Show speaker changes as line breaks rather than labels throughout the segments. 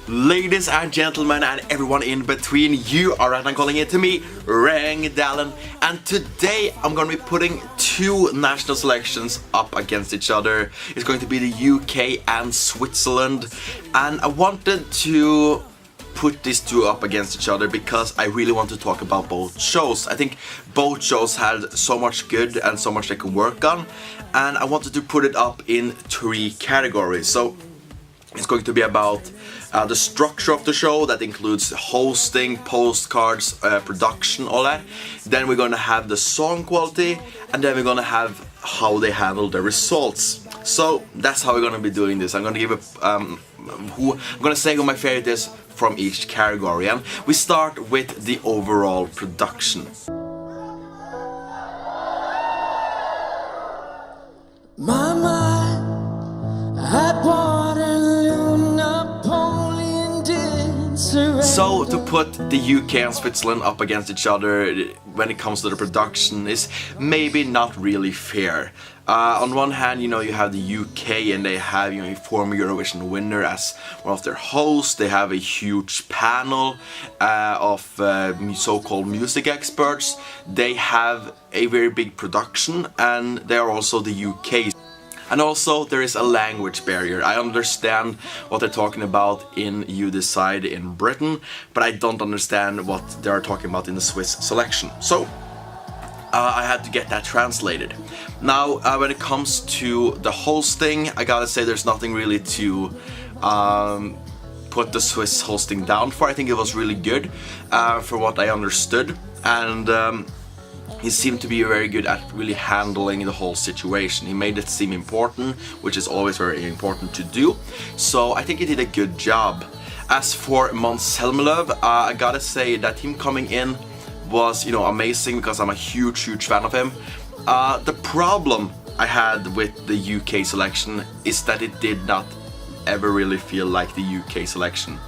Ladies and gentlemen and everyone in between, you are right now calling it to me, Dallin, and today I'm going to be putting two national selections up against each other. It's going to be the UK and Switzerland, and I wanted to put these two up against each other because I really want to talk about both shows. I think both shows had so much good and so much they could work on, and I wanted to put it up in three categories. So it's going to be about the structure of the show, that includes hosting, postcards, production, all that. Then we're gonna have the song quality, and then we're gonna have how they handle the results. So that's how we're gonna be doing this. I'm gonna give I'm gonna say who my favorite is from each category, and we start with the overall production. So to put the UK and Switzerland up against each other when it comes to the production is maybe not really fair. On one hand, you have the UK and they have a former Eurovision winner as one of their hosts. They have a huge panel of so-called music experts. They have a very big production, and they are also the UK. And also there is a language barrier. I understand what they're talking about in You Decide in Britain, but I don't understand what they're talking about in the Swiss selection. So I had to get that translated. Now when it comes to the hosting, I gotta say there's nothing really to put the Swiss hosting down for. I think it was really good for what I understood, and he seemed to be very good at really handling the whole situation. He made it seem important, which is always very important to do. So I think he did a good job. As for Måns Zelmerlöw, I gotta say that him coming in was, amazing, because I'm a huge fan of him. The problem I had with the UK selection is that it did not ever really feel like the UK selection.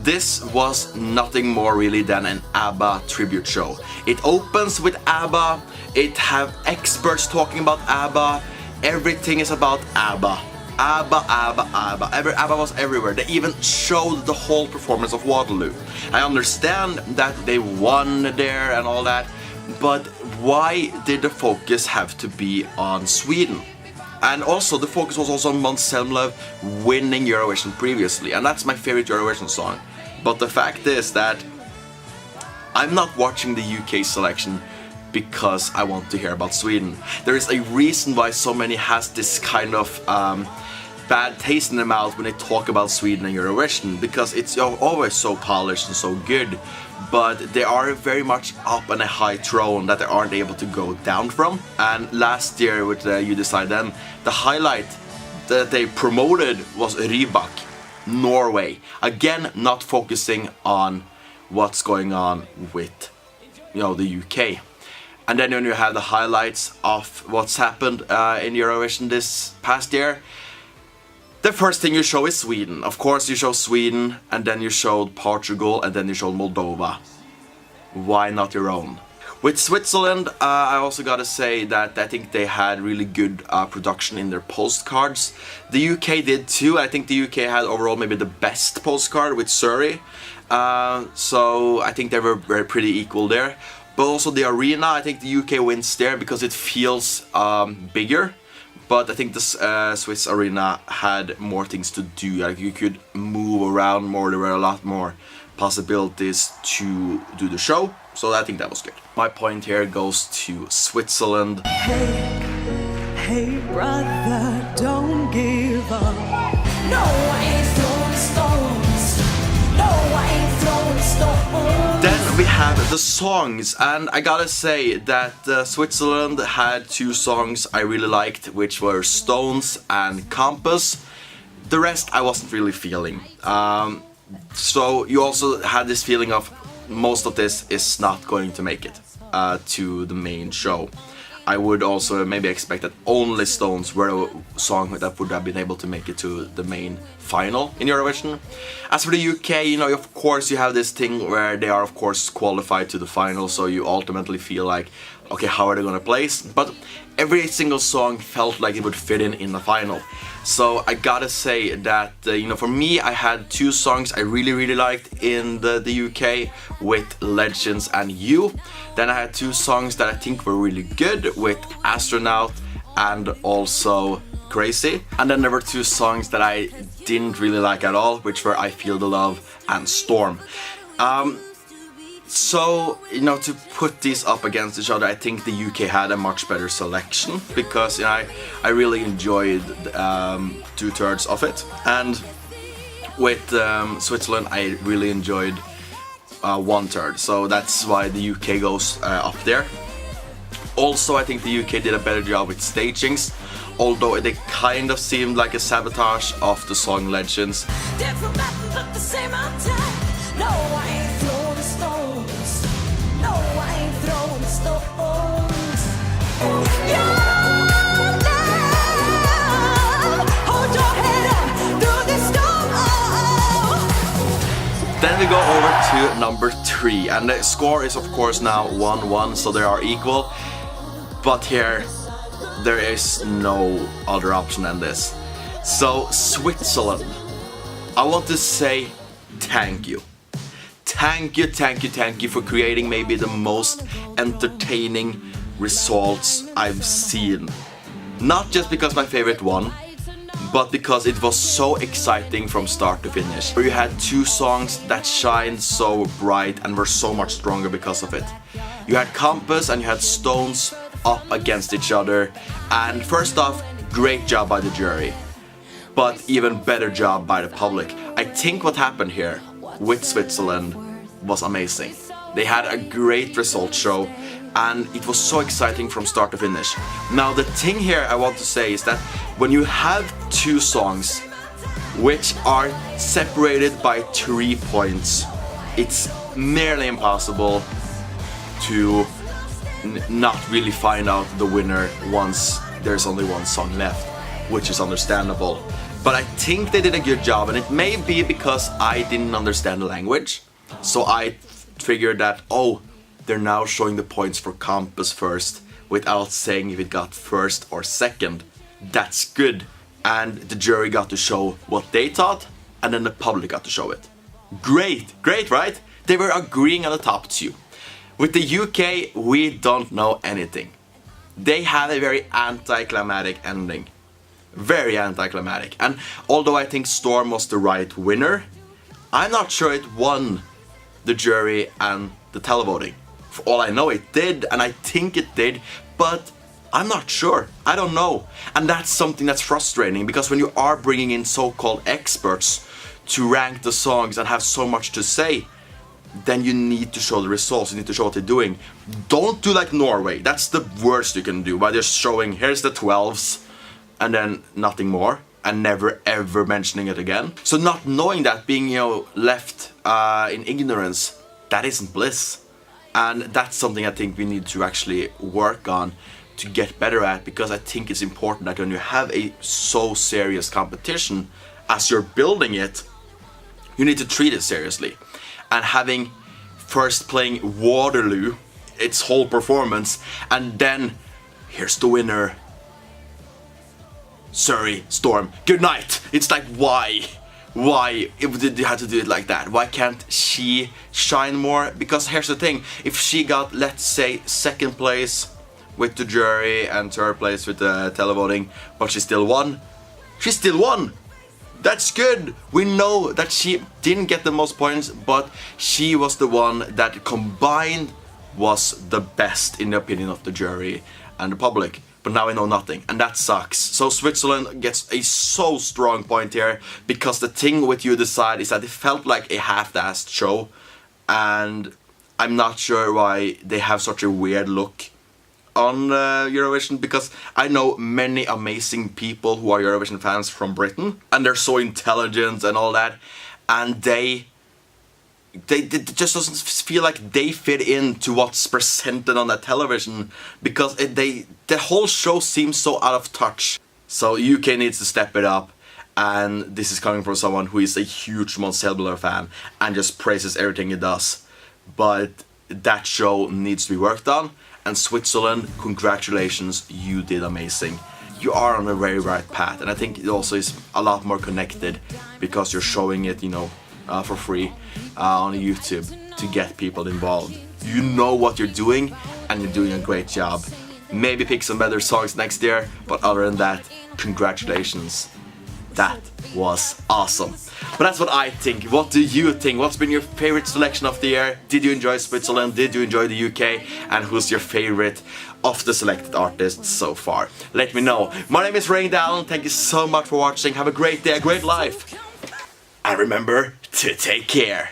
This was nothing more really than an ABBA tribute show. It opens with ABBA, it have experts talking about ABBA, everything is about ABBA. ABBA. ABBA was everywhere. They even showed the whole performance of Waterloo. I understand that they won there and all that, but why did the focus have to be on Sweden? And also the focus was also on Måns Zelmerlöw winning Eurovision previously, and that's my favorite Eurovision song. But the fact is that I'm not watching the UK selection because I want to hear about Sweden. There is a reason why so many has this kind of bad taste in their mouth when they talk about Sweden and Eurovision, because it's always so polished and so good, but they are very much up on a high throne that they aren't able to go down from. And last year with You Decide Then, the highlight that they promoted was Rybak, Norway. Again, not focusing on what's going on with the UK. And then when you have the highlights of what's happened in Eurovision this past year, the first thing you show is Sweden. Of course you show Sweden, and then you showed Portugal, and then you showed Moldova. Why not your own? With Switzerland, I also gotta say that I think they had really good production in their postcards. The UK did too. I think the UK had overall maybe the best postcard with Surrey. So I think they were very pretty equal there. But also the arena, I think the UK wins there because it feels bigger. But I think the Swiss arena had more things to do. Like you could move around more. There were a lot more possibilities to do the show. So I think that was good. My point here goes to Switzerland. Hey brother, don't give up. No, I ain't throwing stones. No, I ain't throwing stones. Then we have the songs, and I gotta say that Switzerland had two songs I really liked, which were Stones and Compass. The rest I wasn't really feeling. So you also had this feeling of most of this is not going to make it to the main show. I would also maybe expect that only Stones were a song that would have been able to make it to the main final in Eurovision. As for the UK, of course you have this thing where they are of course qualified to the final, so you ultimately feel like, okay, how are they gonna place? But every single song felt like it would fit in the final. So I gotta say that, you know, for me, I had two songs I really liked in the UK with Legends and You. Then I had two songs that I think were really good with Astronaut and also Crazy. And then there were two songs that I didn't really like at all, which were I Feel the Love and Storm. So, you know, to put these up against each other, I think the UK had a much better selection because, you know, I really enjoyed 2/3 of it. And with Switzerland, I really enjoyed 1/3. So that's why the UK goes up there. Also, I think the UK did a better job with stagings, although they kind of seemed like a sabotage of the song Legends. Then we go over to number 3, and the score is of course now 1-1, so they are equal. But here, there is no other option than this. So Switzerland, I want to say thank you. Thank you for creating maybe the most entertaining results I've seen. Not just because my favorite won, but because it was so exciting from start to finish. Where you had two songs that shined so bright and were so much stronger because of it. You had Compass and you had Stones up against each other, and first off, great job by the jury, but even better job by the public. I think what happened here with Switzerland was amazing. They had a great result show, and it was so exciting from start to finish. Now the thing here I want to say is that when you have two songs which are separated by 3 points, it's nearly impossible to not really find out the winner once there's only one song left, which is understandable. But I think they did a good job, and it may be because I didn't understand the language. So I figured that, oh, they're now showing the points for Compass first without saying if it got first or second. That's good. And the jury got to show what they thought, and then the public got to show it. Great, right? They were agreeing on the top two. With the UK, we don't know anything. They have a very anticlimactic ending. Very anticlimactic. And although I think Storm was the right winner, I'm not sure it won the jury and the televoting. For all I know it did, and I think it did, but I'm not sure. I don't know. And that's something that's frustrating, because when you are bringing in so-called experts to rank the songs and have so much to say, then you need to show the results, you need to show what they're doing. Don't do like Norway. That's the worst you can do, by just showing here's the 12s and then nothing more, and never ever mentioning it again. So not knowing that, being, you know, left in ignorance, that isn't bliss. And that's something I think we need to actually work on to get better at, because I think it's important that when you have a so serious competition as you're building it, you need to treat it seriously. And having first playing Waterloo, its whole performance, and then here's the winner, Surrey, Storm, good night. It's like, why? Why did you have to do it like that? Why can't she shine more? Because here's the thing, if she got, let's say, second place with the jury and third place with the televoting, but she still won, she still won. That's good. We know that she didn't get the most points, but she was the one that combined was the best in the opinion of the jury and the public. But now we know nothing, and that sucks. So Switzerland gets a so strong point here, because the thing with You Decide is that it felt like a half-assed show, and I'm not sure why they have such a weird look on Eurovision, because I know many amazing people who are Eurovision fans from Britain, and they're so intelligent and all that, and they just doesn't feel like they fit into what's presented on that television, because the whole show seems so out of touch. So UK needs to step it up, and this is coming from someone who is a huge Måns Zelmerlöw fan and just praises everything he does. But that show needs to be worked on, And Switzerland, congratulations, you did amazing. You are on the very right path, and I think it also is a lot more connected because you're showing it, you know, for free on YouTube to get people involved. You know what you're doing, and you're doing a great job. Maybe pick some better songs next year, but other than that, congratulations. That was awesome. But that's what I think. What do you think? What's been your favorite selection of the year? Did you enjoy Switzerland? Did you enjoy the UK? And who's your favorite of the selected artists so far? Let me know. My name is Rain Down. Thank you so much for watching. Have a great day, a great life. And remember to take care.